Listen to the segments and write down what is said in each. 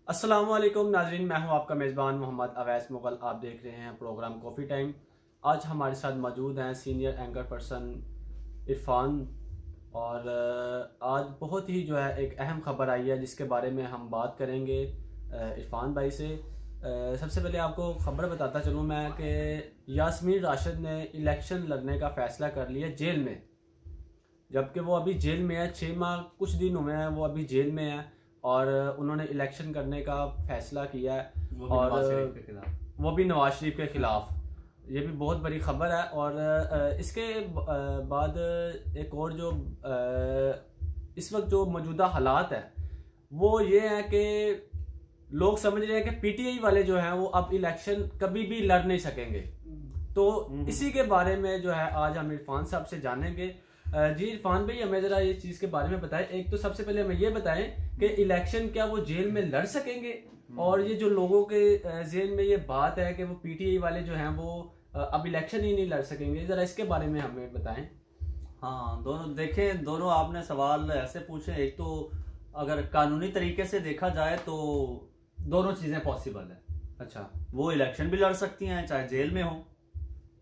अस्सलाम वालेकुम नाजरीन, मैं हूं आपका मेज़बान मोहम्मद अवैस मुगल। आप देख रहे हैं प्रोग्राम कॉफ़ी टाइम। आज हमारे साथ मौजूद हैं सीनियर एंकर पर्सन इरफान। और आज बहुत ही जो है एक अहम ख़बर आई है जिसके बारे में हम बात करेंगे इरफान भाई से। सबसे पहले आपको ख़बर बताता चलूँ मैं कि यास्मीन राशिद ने इलेक्शन लड़ने का फ़ैसला कर लिया जेल में, जबकि वो अभी जेल में है। 6 माह कुछ दिन हुए हैं वो अभी जेल में है और उन्होंने इलेक्शन करने का फैसला किया है, और वो भी नवाज शरीफ के खिलाफ। ये भी बहुत बड़ी खबर है। और इसके बाद एक और जो इस वक्त जो मौजूदा हालात है वो ये है कि लोग समझ रहे हैं कि पीटीआई वाले जो हैं वो अब इलेक्शन कभी भी लड़ नहीं सकेंगे। तो इसी के बारे में जो है आज हम इरफान साहब से जानेंगे। जी इरफान भाई, हमें जरा ये चीज के बारे में बताएं। एक तो सबसे पहले हमें ये बताएं कि इलेक्शन क्या वो जेल में लड़ सकेंगे, और ये जो लोगों के जेल में ये बात है कि वो पीटीआई वाले जो हैं वो अब इलेक्शन ही नहीं लड़ सकेंगे, जरा इसके बारे में हमें बताएं। हाँ, दोनों देखें, दोनों आपने सवाल ऐसे पूछे। एक तो अगर कानूनी तरीके से देखा जाए तो दोनों चीजें पॉसिबल है। अच्छा, वो इलेक्शन भी लड़ सकती हैं चाहे जेल में हो,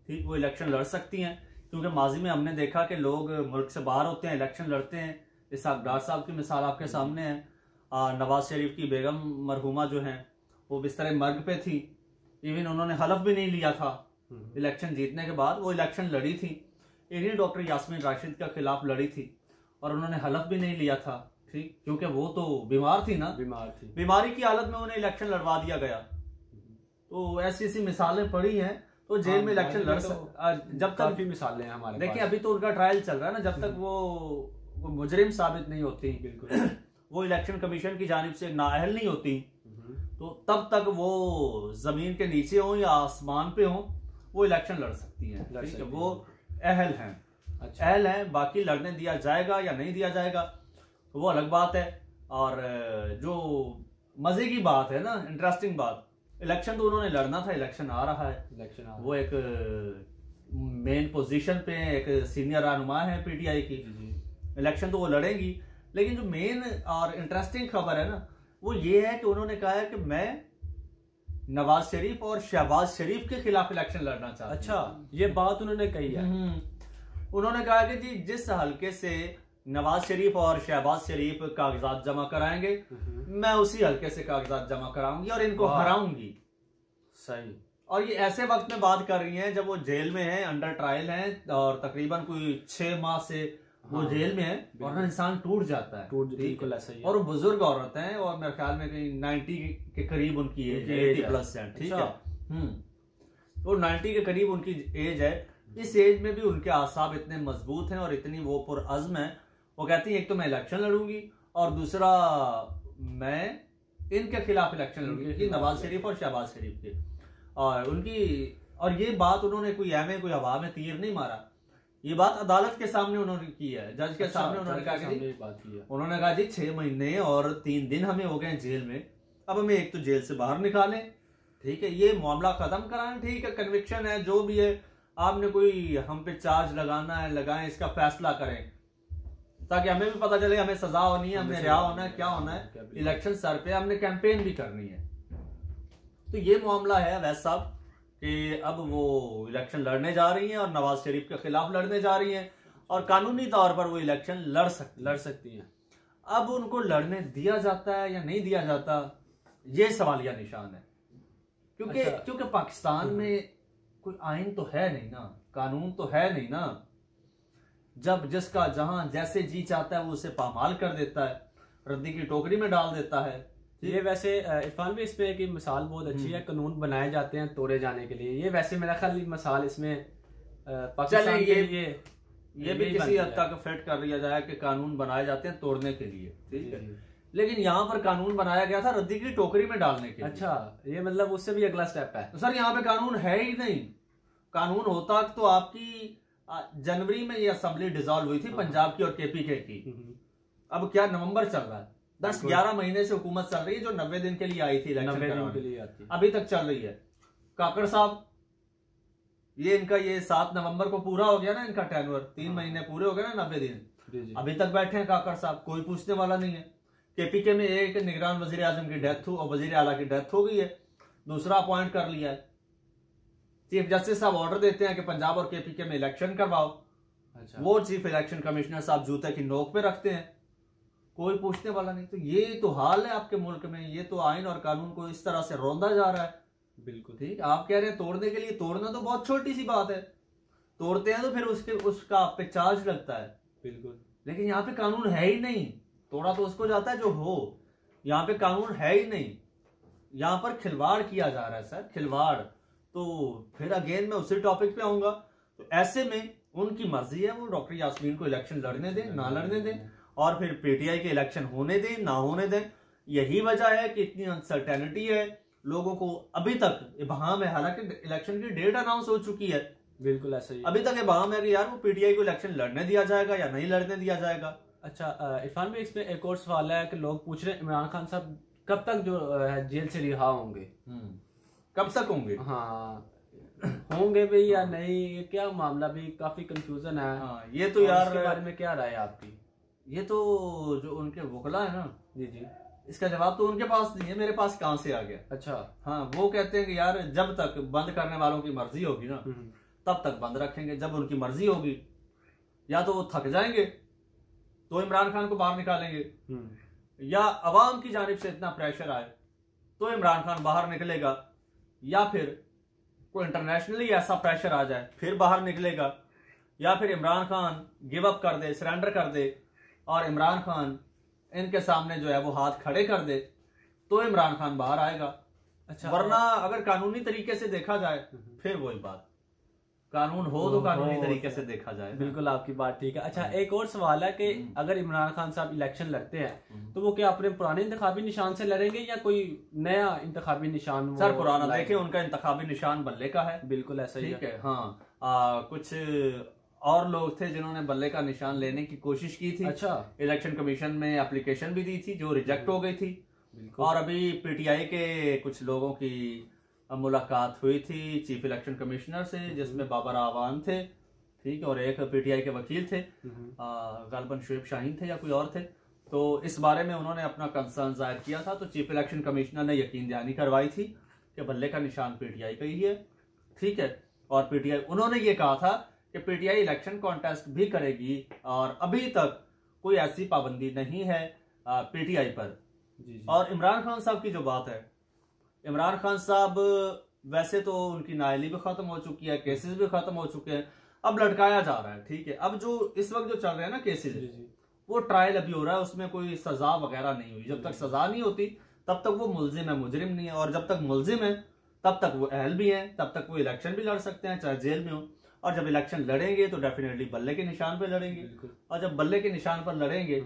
ठीक, वो इलेक्शन लड़ सकती हैं। क्योंकि माजी में हमने देखा कि लोग मुल्क से बाहर होते हैं, इलेक्शन लड़ते हैं। इसहाक डार साहब की मिसाल आपके सामने है। नवाज शरीफ की बेगम मरहुमा जो हैं वो बिस्तर मर्ग पे थी, इवन उन्होंने हलफ भी नहीं लिया था। इलेक्शन जीतने के बाद वो इलेक्शन लड़ी थी, इन्हीं डॉक्टर यास्मीन राशिद के खिलाफ लड़ी थी, और उन्होंने हलफ भी नहीं लिया था, ठीक, क्योंकि वो तो बीमार थी ना, बीमारी की हालत में उन्हें इलेक्शन लड़वा दिया गया। तो ऐसी ऐसी मिसालें पड़ी हैं। तो जेल में इलेक्शन लड़ जब तक काफी मिसालें हैं हमारे देखिए, अभी तो उनका ट्रायल चल रहा है ना, जब तक वो मुजरिम साबित नहीं होती, बिल्कुल वो इलेक्शन कमीशन की जानिब से नाअहल नहीं होती, तो तब तक वो जमीन के नीचे हो या आसमान पे हो, वो इलेक्शन लड़ सकती हैं। ठीक है, वो अहल हैं। अच्छा, अहल हैं। बाकी लड़ने दिया जाएगा या नहीं दिया जाएगा तो वो अलग बात है। और जो मजे की बात है ना, इंटरेस्टिंग बात, इलेक्शन तो उन्होंने लड़ना था, इलेक्शन आ रहा है। वो एक मेन पोजीशन पे एक सीनियर रहनुमा है पीटीआई की, इलेक्शन तो वो लड़ेंगी। लेकिन जो मेन और इंटरेस्टिंग खबर है ना, वो ये है कि उन्होंने कहा है कि मैं नवाज शरीफ और शहबाज शरीफ के खिलाफ इलेक्शन लड़ना चाहता हूं। अच्छा, ये बात उन्होंने कही है। उन्होंने कहा कि जी, जिस हल्के से नवाज शरीफ और शहबाज शरीफ कागजात जमा कराएंगे, मैं उसी हल्के से कागजात जमा कराऊंगी और इनको हराऊंगी। सही। और ये ऐसे वक्त में बात कर रही हैं जब वो जेल में हैं, अंडर ट्रायल हैं, और तकरीबन कोई 6 माह से वो जेल में है, और ना इंसान टूट जाता है। बिल्कुल ऐसा ही है। और वो बुजुर्ग औरत हैं, और मेरे ख्याल में कहीं 90 के करीब उनकी एज है, 80+ है। ठीक है, तो 90 के करीब उनकी एज है। इस एज में भी उनके आसाब इतने मजबूत हैं और इतनी वो पुरअज़्म है। वो कहती है, एक तो मैं इलेक्शन लड़ूंगी और दूसरा मैं इनके खिलाफ इलेक्शन लड़ूंगी, नवाज शरीफ और शहबाज शरीफ के। और ये बात उन्होंने कोई हवा में तीर नहीं मारा, ये बात अदालत के सामने उन्होंने की है, जज के सामने उन्होंने कहा कि उन्होंने कहा जी 6 महीने और 3 दिन हमें हो गए जेल में, अब हमें एक तो जेल से बाहर निकालें, ठीक है, ये मामला खत्म कराएं। ठीक है, कन्विक्शन है, जो भी है, आपने कोई हम पे चार्ज लगाना है लगाएं, इसका फैसला करें ताकि हमें भी पता चले हमें सजा होनी है, हमें रिहा होना है, क्या होना है। इलेक्शन सर पे, हमने कैंपेन भी करनी है। तो ये मामला है वैसे साहब कि अब वो इलेक्शन लड़ने जा रही हैं और नवाज शरीफ के खिलाफ लड़ने जा रही हैं, और कानूनी तौर पर वो इलेक्शन लड़ सकती हैं। अब उनको लड़ने दिया जाता है या नहीं दिया जाता, ये सवालिया निशान है। क्योंकि पाकिस्तान में कोई आइन तो है नहीं ना, कानून तो है नहीं ना। जब जिसका जहां जैसे जी चाहता है वो उसे पामाल कर देता है, रद्दी की टोकरी में डाल देता है। ये वैसे इरफान भी इसमें एक मिसाल बहुत अच्छी है, कानून बनाए जाते हैं तोड़े जाने के लिए। ये वैसे मेरा ख्याल मिसाल इसमें पाकिस्तान के लिए ये भी किसी हद तक फिट कर लिया जाए कि कानून बनाए जाते हैं तोड़ने के लिए, ठीक है, लेकिन यहाँ पर कानून बनाया गया था रद्दी की टोकरी में डालने के लिए। अच्छा, ये मतलब उससे भी अगला स्टेप है। तो सर, यहाँ पे कानून है ही नहीं। कानून होता तो आपकी जनवरी में ये असेंबली डिसॉल्व हुई थी, पंजाब की और केपीके की। अब क्या नवंबर चल रहा है, 10-11 महीने से हुकूमत चल रही है, जो 90 दिन के लिए आई थी इलेक्शन के लिए अभी तक चल रही है। काकड़ साहब, ये इनका ये 7 नवंबर को पूरा हो गया ना, इनका टेन्योर 3 महीने पूरे हो गए ना, 90 दिन। अभी तक बैठे हैं काकड़ साहब, कोई पूछने वाला नहीं है KPK में एक निगरान वजीर आजम की डेथ और वजीर आला की डेथ हो गई है, दूसरा अपॉइंट कर लिया है। चीफ जस्टिस साहब ऑर्डर देते हैं कि पंजाब और KPK में इलेक्शन करवाओ। अच्छा। वो चीफ इलेक्शन कमिश्नर साहब जूते की नोक पे रखते हैं, कोई पूछने वाला नहीं। तो ये तो हाल है आपके मुल्क में, ये तो आइन और कानून को इस तरह से रौंदा जा रहा है। बिल्कुल ठीक, आप कह रहे हैं तोड़ने के लिए, तोड़ना तो बहुत छोटी सी बात है, तोड़ते हैं तो फिर उसका आप पे चार्ज लगता है। बिल्कुल, लेकिन यहाँ पे कानून है ही नहीं, तोड़ा तो उसको जाता है जो हो, यहाँ पे कानून है ही नहीं, यहाँ पर खिलवाड़ किया जा रहा है सर, खिलवाड़। तो फिर अगेन मैं उसी टॉपिक पे आऊंगा। तो ऐसे में उनकी मर्जी है, वो डॉक्टर यास्मीन को इलेक्शन लड़ने दें ना लड़ने दें, और फिर PTI के इलेक्शन होने दें ना होने दें। यही वजह है कि इतनी अनसर्टेनिटी है लोगों को, अभी तक इबहम है। हालांकि इलेक्शन की डेट अनाउंस हो चुकी है, बिल्कुल ऐसा ही अभी तक इबहम है कि यार वो PTI को इलेक्शन लड़ने दिया जाएगा या नहीं लड़ने दिया जाएगा। अच्छा इरफान भाई, इसमें एक और सवाल है कि लोग पूछ रहे हैं इमरान खान साहब कब तक जो जेल से रिहा होंगे, कब तक होंगे? हाँ होंगे भी या नहीं, ये क्या मामला भी काफी कंफ्यूजन है। हाँ, ये तो यार इसके बारे में क्या राय है आपकी? ये तो जो उनके वकला है ना, जी जी, इसका जवाब तो उनके पास नहीं है, मेरे पास कहां से आ गया। अच्छा, हाँ, वो कहते हैं कि यार जब तक बंद करने वालों की मर्जी होगी ना तब तक बंद रखेंगे, जब उनकी मर्जी होगी या तो वो थक जाएंगे तो इमरान खान को बाहर निकालेंगे, या अवाम की जानिब से इतना प्रेशर आए तो इमरान खान बाहर निकलेगा, या फिर कोई इंटरनेशनली ऐसा प्रेशर आ जाए फिर बाहर निकलेगा, या फिर इमरान खान गिव अप कर दे, सरेंडर कर दे और इमरान खान इनके सामने जो है वो हाथ खड़े कर दे तो इमरान खान बाहर आएगा। अच्छा, वरना अगर कानूनी तरीके से देखा जाए फिर वही बात, कानून हो तो कानूनी तरीके से देखा जाए। बिल्कुल आपकी बात ठीक है। अच्छा, एक और सवाल है कि अगर इमरान खान साहब इलेक्शन लड़ते हैं तो वो क्या अपने पुराने इंतखाबी निशान से लड़ेंगे या कोई नया इंतखाबी निशान? सर पुराना देखिए, उनका इंतखाबी निशान बल्ले का है। बिल्कुल ऐसा ही ठीक है। हाँ, कुछ और लोग थे जिन्होंने बल्ले का निशान लेने की कोशिश की थी। अच्छा, इलेक्शन कमीशन में एप्लीकेशन भी दी थी जो रिजेक्ट हो गई थी। और अभी PTI के कुछ लोगों की मुलाकात हुई थी चीफ इलेक्शन कमिश्नर से, जिसमें बाबर आवान थे, ठीक है, और एक PTI के वकील थे, गालिबन शुएब शाहीन थे या कोई और थे। तो इस बारे में उन्होंने अपना कंसर्न जाहिर किया था, तो चीफ इलेक्शन कमिश्नर ने यकीन दहानी करवाई थी कि बल्ले का निशान PTI का ही है। ठीक है, और PTI उन्होंने ये कहा था कि PTI इलेक्शन कॉन्टेस्ट भी करेगी और अभी तक कोई ऐसी पाबंदी नहीं है PTI पर। जी। और इमरान खान साहब की जो बात है, इमरान खान साहब वैसे तो उनकी नाअहली भी खत्म हो चुकी है, केसेस भी खत्म हो चुके हैं, अब लटकाया जा रहा है। ठीक है, अब जो इस वक्त जो चल रहे हैं ना केसेस, वो ट्रायल अभी हो रहा है, उसमें कोई सजा वगैरह नहीं हुई। जब तक सजा नहीं होती तब तक वो मुलजिम है, मुजरिम नहीं है, और जब तक मुलजिम है तब तक वो अहल भी है, तब तक वो इलेक्शन भी लड़ सकते हैं चाहे जेल में हो। और जब इलेक्शन लड़ेंगे तो डेफिनेटली बल्ले के निशान पे लड़ेंगे, और जब बल्ले के निशान पर लड़ेंगे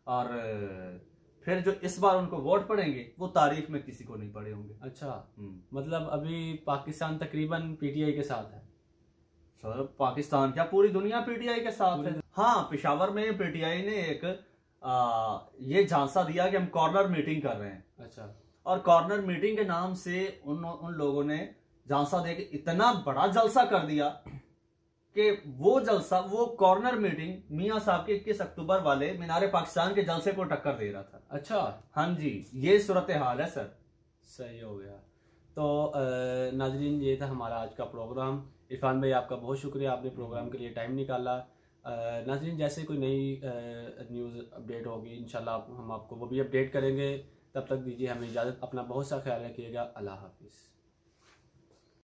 और फिर जो इस बार उनको वोट पड़ेंगे वो तारीख में किसी को नहीं पड़े होंगे। अच्छा, मतलब अभी पाकिस्तान तकरीबन PTI के साथ है। सर पाकिस्तान क्या, पूरी दुनिया PTI के साथ है। हाँ, पेशावर में PTI ने एक ये झांसा दिया कि हम कॉर्नर मीटिंग कर रहे हैं। अच्छा, और कॉर्नर मीटिंग के नाम से उन लोगों ने झांसा देके इतना बड़ा जलसा कर दिया कि वो जलसा, वो कॉर्नर मीटिंग मियां साहब के 21 अक्टूबर वाले मीनारे पाकिस्तान के जलसे को टक्कर दे रहा था। अच्छा, हाँ जी, ये सूरत हाल है सर। सही हो गया। तो नाजरीन, ये था हमारा आज का प्रोग्राम। इरफान भाई आपका बहुत शुक्रिया, आपने प्रोग्राम के लिए टाइम निकाला। नाजरीन, जैसे कोई नई न्यूज़ अपडेट होगी इंशाल्लाह हम आपको वो भी अपडेट करेंगे। तब तक दीजिए हमें इजाज़त, अपना बहुत सा ख्याल रखिएगा। अल्लाह हाफिज़।